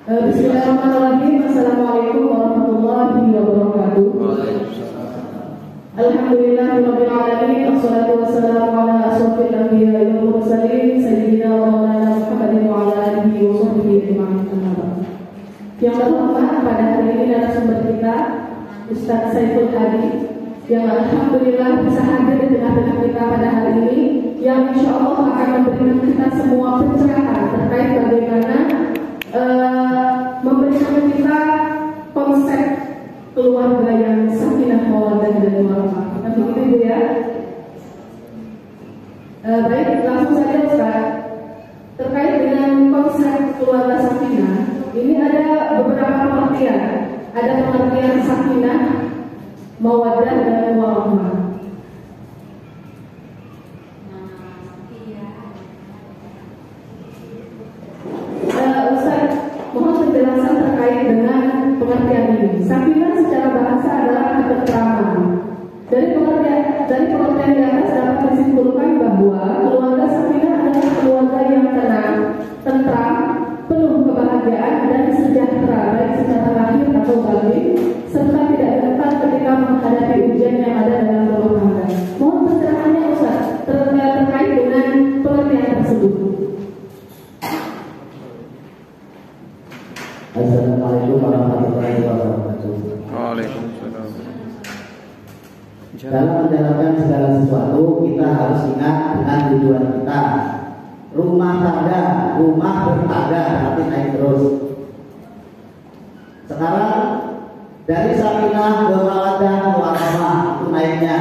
Bismillahirrahmanirrahim. Assalamualaikum warahmatullahi wabarakatuh. Alhamdulillahirabbil alamin. Wassalatu wassalamu ala asyrofil anbiya'i wal mursalin sayyidina wa maulana Muhammadin wa ala alihi wa sahbihi ajma'in. Yang pertama pada hari ini narasumber kita Ustaz Saiful Hadi yang alhamdulillah bisa hadir di tengah-tengah kita pada hari ini, yang insya Allah akan memberikan kita semua pencerahan terkait bagaimana memberikan kita konsep keluarga yang sakinah mawaddah dan warahmah. Kan begitu ya? Baik, langsung saja Ustaz. Terkait dengan konsep keluarga sakinah, ini ada beberapa pengertian. Ada pengertian sakinah, mawaddah dan warahmah. Ustaz, mohon penjelasan terkait dengan pengertian ini. Sakinah secara bahasa adalah ketentraman. Dari pengertian di atas dapat disimpulkan bahwa keluarga sakinah adalah keluarga yang tenang, tentram, penuh kebahagiaan dan sejahtera baik secara lahir atau batin, serta tidak gentar ketika menghadapi ujian yang ada dalam rumah tangga. Mohon pencerahannya Ustaz terkait dengan pengertian tersebut. Assalamualaikum warahmatullahi wabarakatuh. Waalaikumsalam. Dalam menjalankan segala sesuatu kita harus ingat dengan tujuan kita. Rumah tangga, rumah bertangga, tapi naik terus. Sekarang dari sakinah ke mawaddah warahmah itu naiknya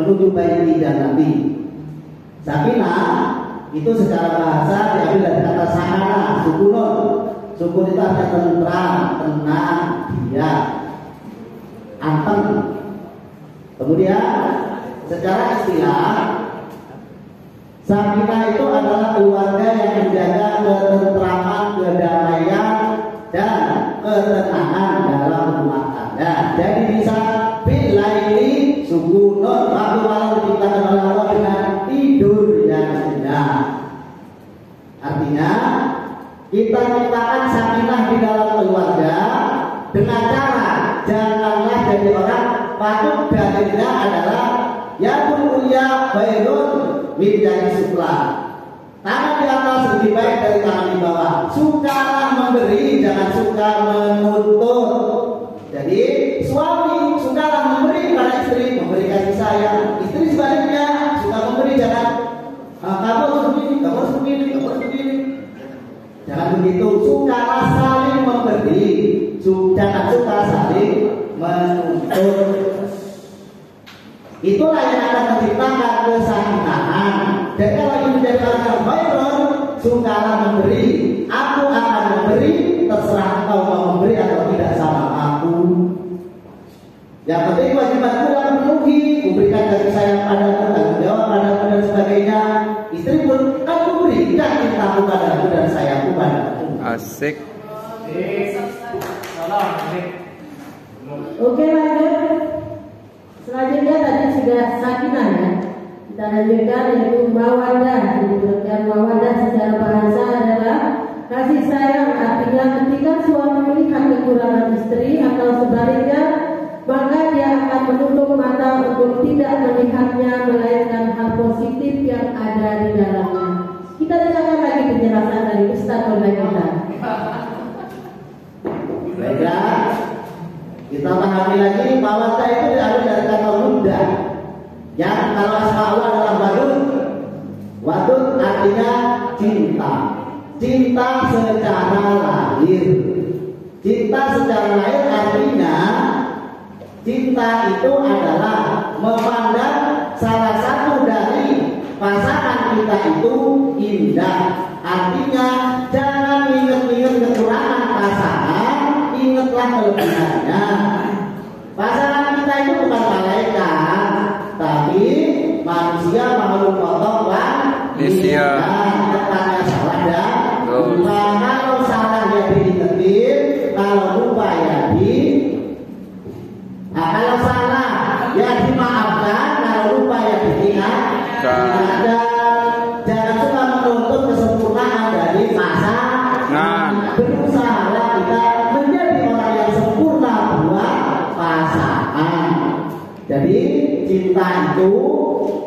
menuju baiti jannati. Sakinah itu secara bahasa diambil dari kata sakana, sukunun. Sukun itu artinya tentram, tenang, diam, anteng. Kemudian secara istilah, sakinah itu adalah keluarga yang menjaga ketentraman, kedamaian, dan ketenangan dalam rumah tangga. Jadi bisa bilaili sukunun, waktu malam diciptakan oleh Allah dengan tidur yang nyenyak. Artinya kita ciptakan sakinah di dalam keluarga dengan cara janganlah jadi orang patut. Dalilnya adalah ya mulia bayrun min dari sufla. Tangan di atas lebih baik dari tangan di bawah. Sukalah memberi, jangan suka menuntut. Jadi suami sukalah memberi pada istri, memberi kasih sayang. Istri sebaliknya suka memberi, jangan kamu harus begini, kamu harus begini, kamu harus begini. Jangan begitu, sukalah saling memberi, jangan suka saling menuntut. Itulah yang akan menciptakan kesakinahan. Dan kalau ini menjadi orang yang bayrun, sukalah memberi. Aku akan memberi, terserah engkau mau memberi atau tidak sama aku. Yang penting kewajiban kita memenuhi, memberikan kasih sayang padaku, tanggung jawab padaku dan sebagainya. Istri pun aku berikan cintaku padaku dan sayangku padaku. Asik. Oke, lanjut. Selanjutnya tadi sudah sakinah ya. Kita lanjutkan yaitu mawaddah. Pengertian mawaddah secara bahasa adalah kasih sayang. Artinya ketika suami melihat kekurangan istri atau sebaliknya, maka dia akan menutup mata untuk tidak melihatnya, melainkan hal positif yang ada di dalamnya. Kita dengarkan lagi penjelasan dari Ustaz oleh kita. Baiklah, kita pahami lagi mawaddah itu diambil dari kata mudah. Yang kalau asma'u adalah wadud. Wadud artinya cinta. Cinta secara lahir. Cinta secara lahir artinya cinta itu adalah memandang salah satu dari pasangan kita itu indah. Artinya jangan ingat-ingat kekurangan pasangan, ingatlah kelebihannya. Pasangan kita itu bukan malaikat, tapi manusia makhluk kotor Manusia. Tanya salah dan lupa. Kalau salah ya diingetin, kalau lupa ya kalau salah ya dimaafkan, kalau lupa ya diingatkan. Jangan suka menuntut kesempurnaan dari pasangan. Berusaha cinta itu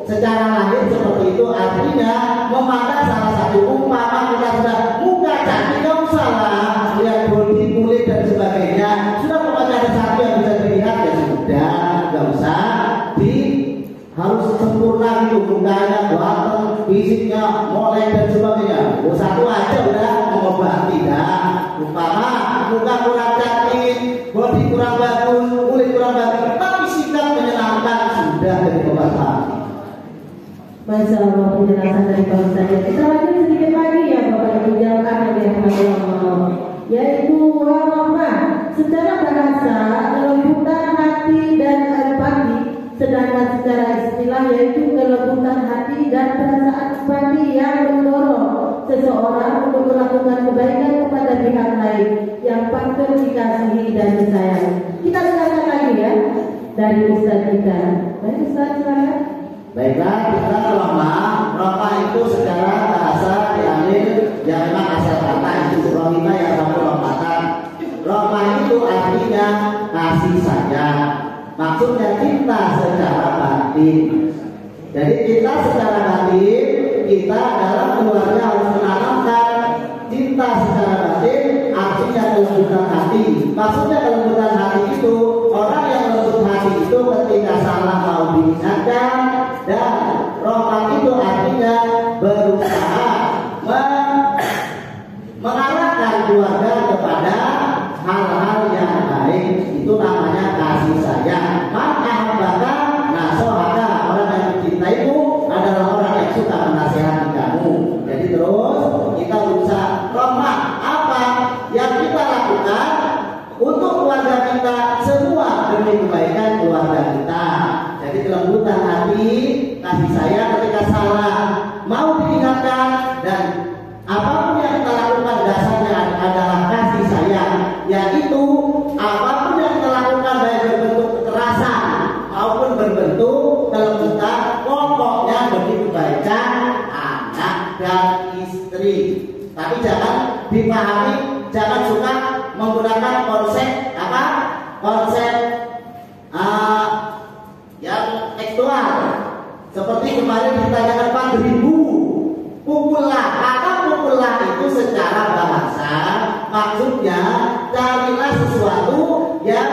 secara lahir seperti itu, artinya memandang salah satu umpama kita sudah muka cantik nggak usah lah lihat body, kulit dan sebagainya, sudah pokoknya ada satu yang bisa dilihat ya sudah, nggak usah harus sempurna gitu mukanya, ganteng, fisiknya, molek dan sebagainya. Satu aja udah mengobati dah. Umpama muka kurang cantik, body kurang bagus, kulit kurang bagus, tapi sikap menyenangkan sudah jadi pengobatan. Masya Allah, penjelasan dari Pak Ustaz. Kita lanjut sedikit lagi ya Bapak Ibu jalan yang dirahmati Allah, yaitu warahmah. Secara bahasa kelembutan hati dan empati, sedangkan secara istilah yaitu kelembutan hati dan perasaan empati yang mendorong seseorang untuk melakukan kebaikan kepada pihak lain yang patut dikasihi dan disayangi. Kita dengarkan lagi ya dari Ustaz kita. Baik Ustaz, silakan. Baiklah, kita rohmah itu secara bahasa diambil yang memang asal kata itu rohimah yang kamu rohmatan. Rohmah itu artinya kasih sayang, maksudnya cinta secara batin. Jadi kita secara batin, kita dalam keluarga harus menanamkan cinta secara batin, artinya kelembutan hati. Maksudnya kelembutan hati itu orang yang lembut hati itu ketika salah mau diingatkan, dan rohmah itu artinya berusaha mengarahkan keluarga kepada hal-hal yang baik. Itu namanya kasih sayang. Maka nasohaka, orang yang mencintaimu adalah orang yang suka menasihati kamu. Jadi terus kita berusaha rohmah apa yang kita lakukan untuk keluarga kita, semua demi kebaikan keluarga kita. Jadi kelembutan hati, kasih sayang ketika salah mau diingatkan, dan apapun yang kita lakukan dasarnya adalah kasih sayang, yaitu apapun yang kita lakukan baik berbentuk kekerasan maupun berbentuk kelembutan, pokoknya demi kebaikan anak dan istri. Tapi jangan dipahami, jangan suka menggunakan konsep apa? Konsep yang tekstual. Seperti kemarin ditanyakan Pak Ribu, pukullah. Kata pukullah itu secara bahasa maksudnya carilah sesuatu yang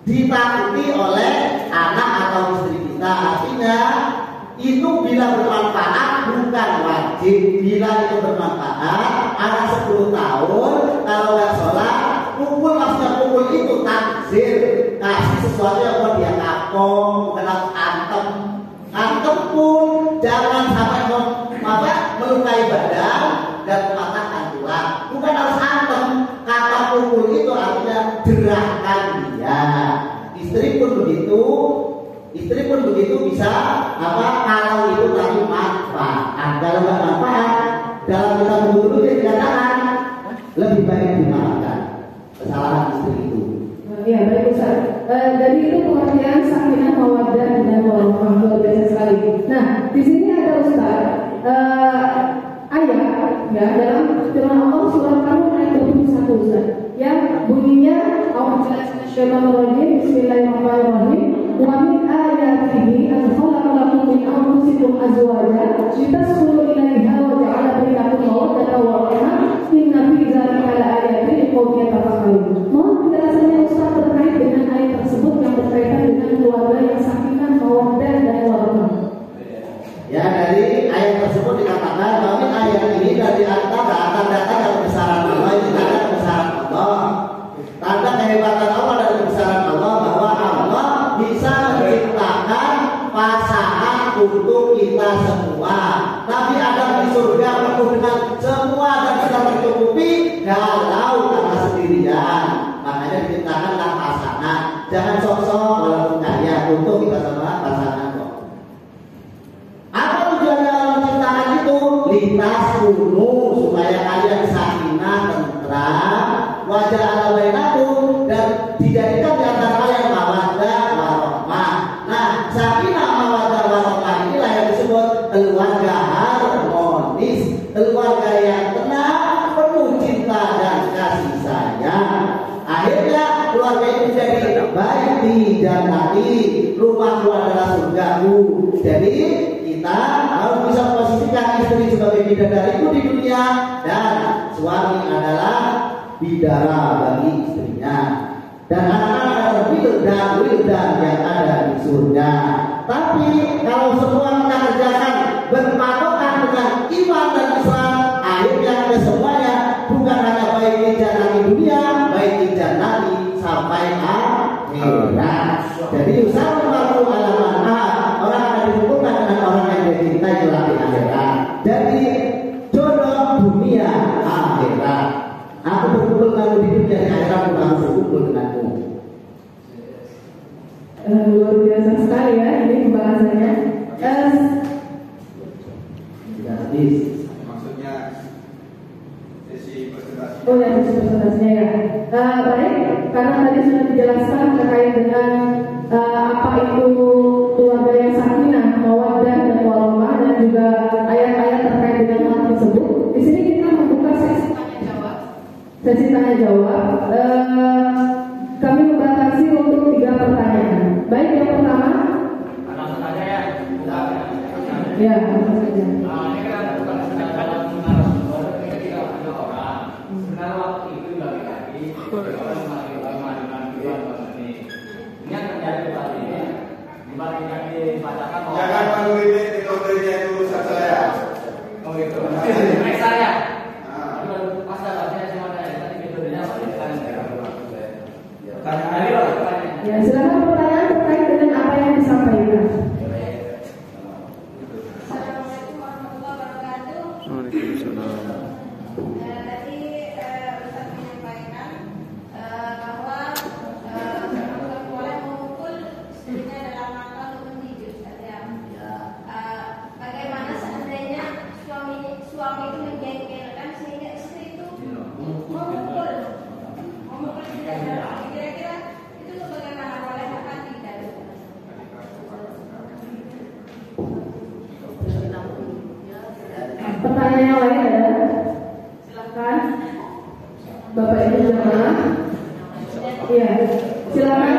ditakuti oleh anak atau istri kita. Artinya itu bila bermanfaat bukan wajib. Bila itu bermanfaat, anak 10 tahun kalau nggak sholat, pukul, maksudnya pukul itu takzir, kasih sesuatu yang mau dia kapok, kena antem. Antem pun jangan sampai melukai badan dan mematahkan tulang. Bukan harus antem. Kata pukul itu artinya derahkan dia. Istri pun begitu bisa kalau itu tadi manfaat. Kalau nggak manfaat, dalam kita dulu dikatakan lebih baik dimaafkan kesalahan istri itu. Ya baik Ustaz. Dari itu pengertian sakinah mawaddah dan warahmah luar biasa sekali. Nah di sini ada Ustaz ayat ya dalam firman Allah surah An-Nur ayat 21 Ustaz, yang bunyinya Bismillahirrahmanirrahim. Wa min ayatihi an khalaqa lakum min anfusikum azwajan litaskunu ilaiha wa ja'ala bainakum mawaddatan wa rahmah inna fi dzalika laayatin liqaumin yatafakkarun. Mohon penjelasannya Ustaz terkait dengan ayat tersebut yang berkaitan dengan keluarga yang sakinah mawaddah dan warahmah. Ya, dari ayat tersebut dikatakan bahwa ayat ini dari antara tanda-tanda kebesaran Allah, ini tanda kebesaran Allah, tanda kehebatan Allah dan kebesaran Allah, bahwa Allah bisa menciptakan pasangan untuk kita semua. Nabi Adam di surga penuh dengan semua dan sudah tercukupi kalau karena sendirian. Makanya diciptakanlah pasangan. Jangan sok-sok walaupun kaya untuk kita semua pasangan kok. Apa tujuannya Allah menciptakan itu? Lintas kuno, supaya kalian sakinah, tentram, wajah ala bainakum, dan dijadikan di antara kalian mawaddah warahmah. Nah, sakinah mawaddah warahmah inilah yang disebut keluarga harmonis, keluarga yang tenang, penuh cinta dan kasih sayang. Akhirnya keluarga itu jadi baik di jannati, rumahku adalah surgaku. Jadi kita harus bisa memposisikan istri sebagai bidadariku di dunia dan suami adalah bidara bagi istrinya. Dan anak-anak adalah wildan yang ada di surga. Tapi kalau semua kita kerjakan berpatokan dengan iman dan Islam, akhirnya kesemuanya bukan hanya baik di jannah dunia, baik di jannah sampai akhirat. Jadi usaha waktu alaman orang akan dihubungkan dengan orang yang dia cintai kelak di akhirat. Jadi jodoh dunia akhirat. Aku berkumpul dengan di dunia di akhirat, aku harus berkumpul denganmu. Luar biasa sekali ya ini pembahasannya. Tidak habis. Maksudnya sesi presentasi. Oh ya, sesi presentasinya ya. Baik, karena tadi sudah dijelaskan terkait dengan apa itu keluarga yang sakinah, mawaddah dan warahmah, dan juga ayat-ayat terkait dengan hal tersebut. Di sini kita membuka sesi tanya jawab. Sesi tanya jawab. Kami membatasi untuk 3 pertanyaan. Baik, yang pertama. Langsung saja ya. Ya, langsung saja. Ini kan bukan sedang dalam narasumber ketika ada orang. Sebenarnya waktu itu lagi-lagi orang dengan ini. Ini yang terjadi tadi. Dibalik yang dibacakan. Jangan mengkritik teknologinya itu urusan saya. Oh gitu. Baik saya. Pas saya cuma tadi metodenya apa? Ya, silakan pertanyaan terkait dengan apa yang disampaikan. Assalamualaikum warahmatullahi wabarakatuh. Waalaikumsalam. Tadi Ustaz menyampaikan bahwa suami boleh memukul istrinya dalam rangka untuk mendidik. Bagaimana seandainya suami itu menjengkelkan sehingga istri itu memukul istrinya? Kira-kira itu bagaimana, boleh apa tidak? Pertanyaan yang lain ada? Silakan. Bapak Ibu jamaah. Iya, silakan.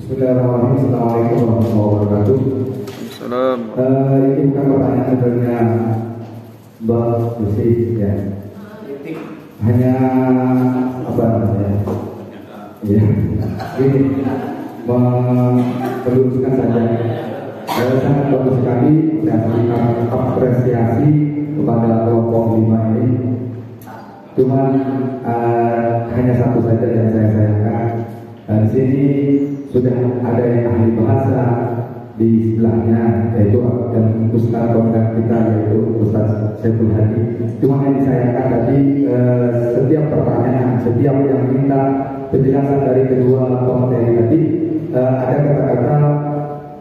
Bismillahirrahmanirrahim. Assalamualaikum warahmatullahi wabarakatuh. Salam. Ini bukan pertanyaan dengan Mbak Lucy ya. Hanya apa namanya? Ya, ini meluruskan saja. Sangat bagus sekali dan apresiasi kepada kelompok 5 ini. Cuman hanya satu saja yang saya sayangkan. Di sini sudah ada yang ahli bahasa di sebelahnya, yaitu dan Ustaz kontak kita, yaitu Ustaz Syekh Hadi. Cuma yang disayangkan tadi setiap pertanyaan, setiap yang minta penjelasan dari kedua pemateri tadi ada kata-kata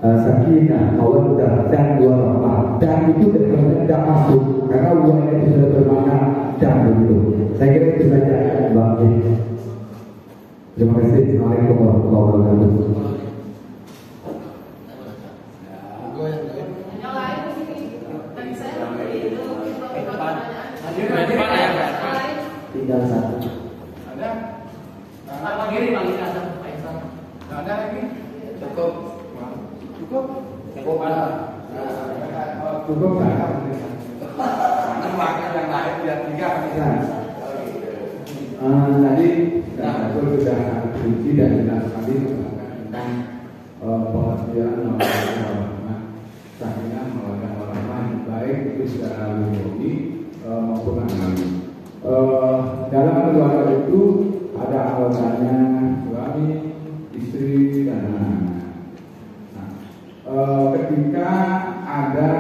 sakinah, mawaddah dan warahmah, dan itu tidak masuk karena uangnya itu sudah bermakna dan begitu. Saya kira itu saja, Mbak. Terima kasih. Assalamualaikum warahmatullahi wabarakatuh. Tinggal satu. Ada? Pak Giri Bang Isa Pak Isa. Ada lagi? Cukup. Cukup? Cukup ada. Cukup nggak? Nanti makan yang lain biar 3 bisa. Tadi aku sudah kunci dan jelas sekali tentang pengertian mawadah sakinah mawadah warahmah yang baik itu secara lughawi maupun agami. Dalam keluarga itu ada anggotanya suami, istri dan anak-anak. Ketika ada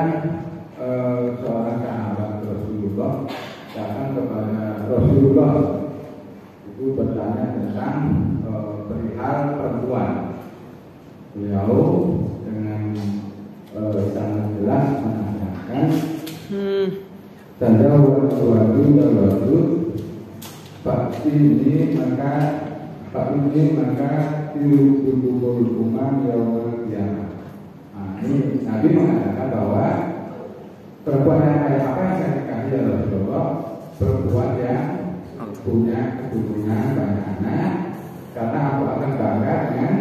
seorang sahabat Rasulullah datang kepada Rasulullah itu bertanya tentang perihal perempuan. Beliau dengan sangat jelas mengatakan tanda waktu pasti ini maka tiru hukuman yang kiamat. ini Nabi mengatakan bahwa perempuan yang kayak apa yang saya nikahi ya Rasulullah, perempuan yang punya keturunan banyak anak, karena aku akan bangga dengan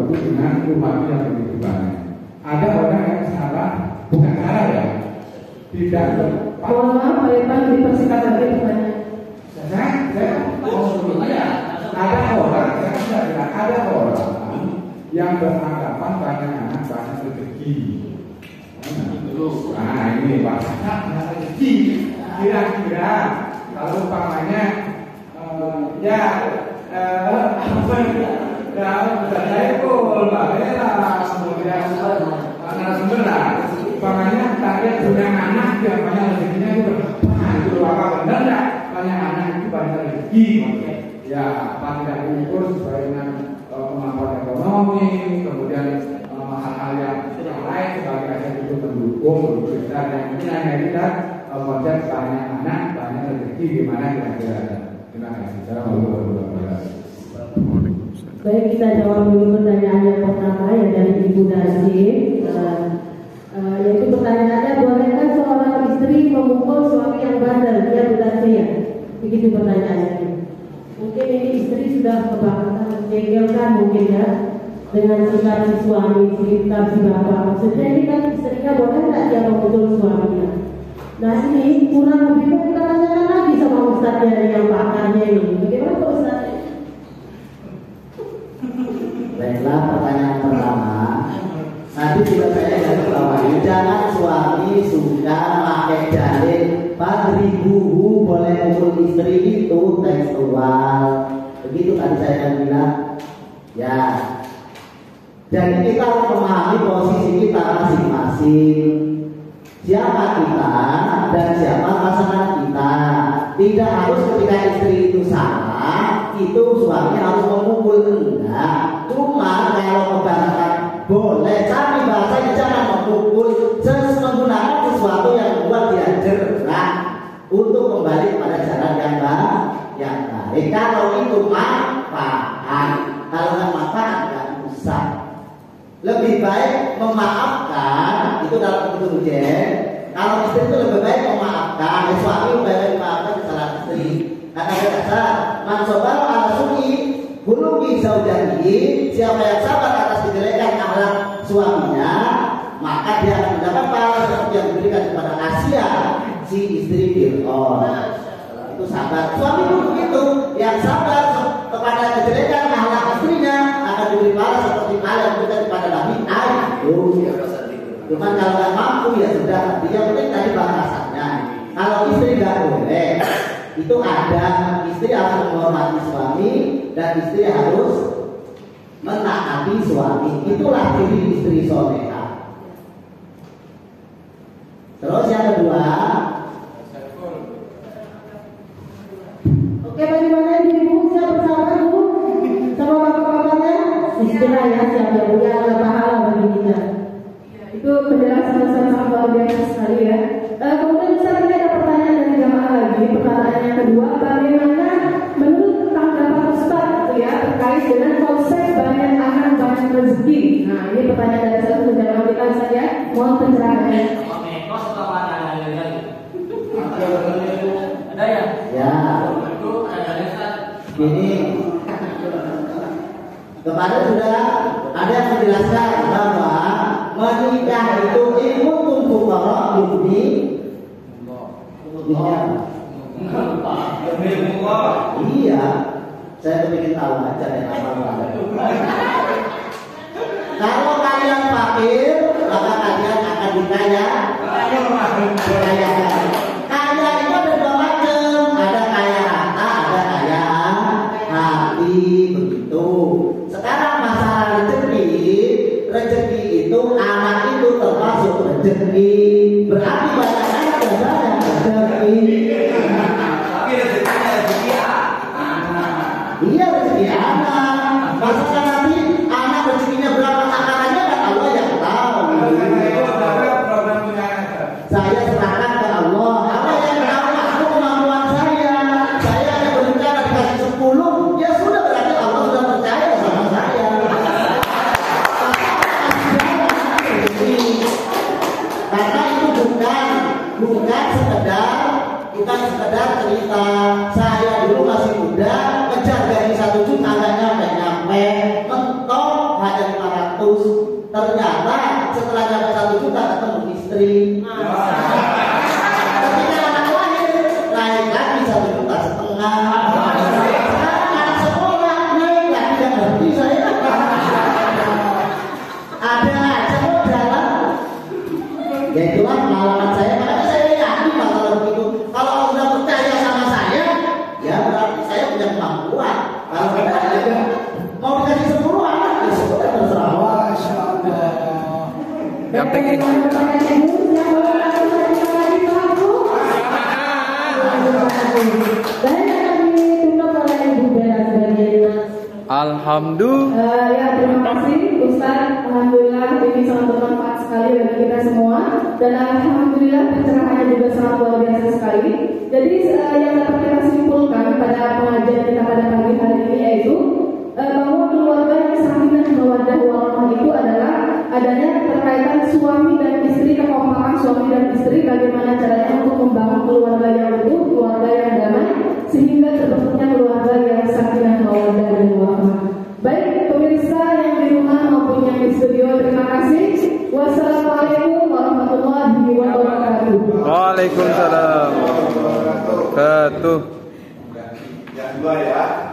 dengan umat yang begitu banyak. Ada orang yang salah, bukan salah ya, tidak tepat. Mohon maaf Pak Irfan, dipersingkat lagi pertanyaan. Saya ada orang, saya bilang ada orang yang beranggapan banyak anak banyak rezeki. Nah ini banyak rezeki. Kira-kira kalau umpamanya saya pun kemudian narasumber lah. Umpamanya target punya anak yang banyak rezekinya itu berapa? Itu apa benar nggak? Banyak anak itu banyak rezeki. Ya, apa tidak diukur sesuai dengan kemampuan ekonomi, kemudian hal-hal yang lain sebagai aset itu mendukung kita yang penting hanya kita konsep banyak anak banyak rezeki gimana kira-kira. Terima kasih. Assalamualaikum warahmatullahi wabarakatuh. Baik, kita jawab dulu pertanyaan yang pertama yang dari Ibu Nasir. Yaitu pertanyaannya, bolehkah seorang istri memukul suami yang bandel? Dia bertanya. Begitu pertanyaannya. Mungkin ini istri sudah kebangetan, menjengkelkan mungkin ya dengan sikap si suami, sikap si bapak. Maksudnya ini kan istrinya boleh nggak dia memukul suaminya? Nah ini kurang lebih kita tanyakan lagi sama ustadznya yang pakarnya ini. Bagaimana Pak Ustadz? Baiklah, pertanyaan pertama. Tadi juga saya garis bawahi, jangan suami suka pakai dalil padribuhu boleh mukul istri itu tekstual. Begitu tadi saya bilang. Ya. Jadi kita harus memahami posisi kita masing-masing. Siapa kita dan siapa pasangan kita. Tidak harus ketika istri itu salah, itu suami harus memukul, enggak. Cuma kalau kebanyakan boleh, tapi bahasanya jangan memukul, menggunakan sesuatu yang membuat dia jerah untuk kembali pada jalan yang baik. Kalau itu manfaat, kalau nggak manfaat nggak usah. Lebih baik memaafkan, itu dalam bentuk ujian. Kalau istri itu lebih baik memaafkan, suami lebih baik memaafkan kesalahan istri. Karena ada dasar mansobar ala suki bulugi saudari, siapa yang sabar atas kejelekan akhlak suaminya, maka dia akan mendapat pahala seperti yang diberikan kepada Asia si istri Fir'aun. Itu sabar. Suami pun begitu, yang sabar kepada kejelekan akhlak istrinya akan diberi pahala seperti pahala yang diberikan kepada Nabi Ayub. Cuman kalau nggak mampu ya sudah, dia penting tadi batasannya. Kalau istri nggak boleh, itu ada istri harus menghormati suami dan istri harus menaati suami. Itulah ciri istri soleha. Terus yang kedua, oke, bagaimana ibu siap bersama dulu sama bapak-bapaknya? Istilah ya, siap ya bu, ya ada pahala bagi kita. Itu penjelasan sangat luar biasa sekali ya. Kemudian misalnya ada pertanyaan dari jamaah lagi. Pertanyaan yang kedua, bagaimana menurut tanggapan Ustaz ya terkait dengan konsep banyak anak banyak rezeki? Nah ini pertanyaan dari satu menjawabkan saja. Mohon pencerahannya. Ada ya? ya Itu ada dasar. ini kemarin sudah ada yang menjelaskan bahwa menikah itu ilmu fuqara bukti. Iya, saya ingin tahu aja deh apa. Kalau kalian fakir, maka kalian akan dikaya. Kaya itu ada dua macam, ada kaya harta, ada kaya hati, begitu. Sekarang masalah rezeki itu anak itu termasuk rezeki. Berarti banyak anak dan banyak rezeki. Tapi rezekinya rezeki Iya rezeki anak. Masalah nanti anak rezekinya berapa takarannya kan Allah yang tahu. Saya serahkan ke Allah. Allah yang tahu aku kemampuan saya. Saya hanya berencana dikasih 10, ya sudah berarti Allah sudah percaya sama saya. punya kemampuan. Kalau kita mau dikasih 10 anak, ya sudah terserah. Masya Allah. Yang penting Alhamdulillah. Ya, terima kasih Ustaz. Alhamdulillah ini sangat bermanfaat sekali bagi kita semua, dan alhamdulillah pencerahannya juga sangat luar biasa sekali. Jadi yang dapat kita simpulkan pada pengajian kita pada pagi hari ini yaitu bahwa keluarga yang sakinah mawaddah warahmah itu adalah adanya keterkaitan suami dan istri, kekompakan suami dan istri, bagaimana caranya untuk membangun keluarga yang utuh, keluarga yang damai, sehingga terbentuknya keluarga yang sakinah mawaddah dan warahmah. Baik pemirsa yang di rumah maupun yang di studio, terima kasih. Wassalamualaikum warahmatullahi wabarakatuh. Waalaikumsalam warahmatullahi wabarakatuh. Yang dua ya.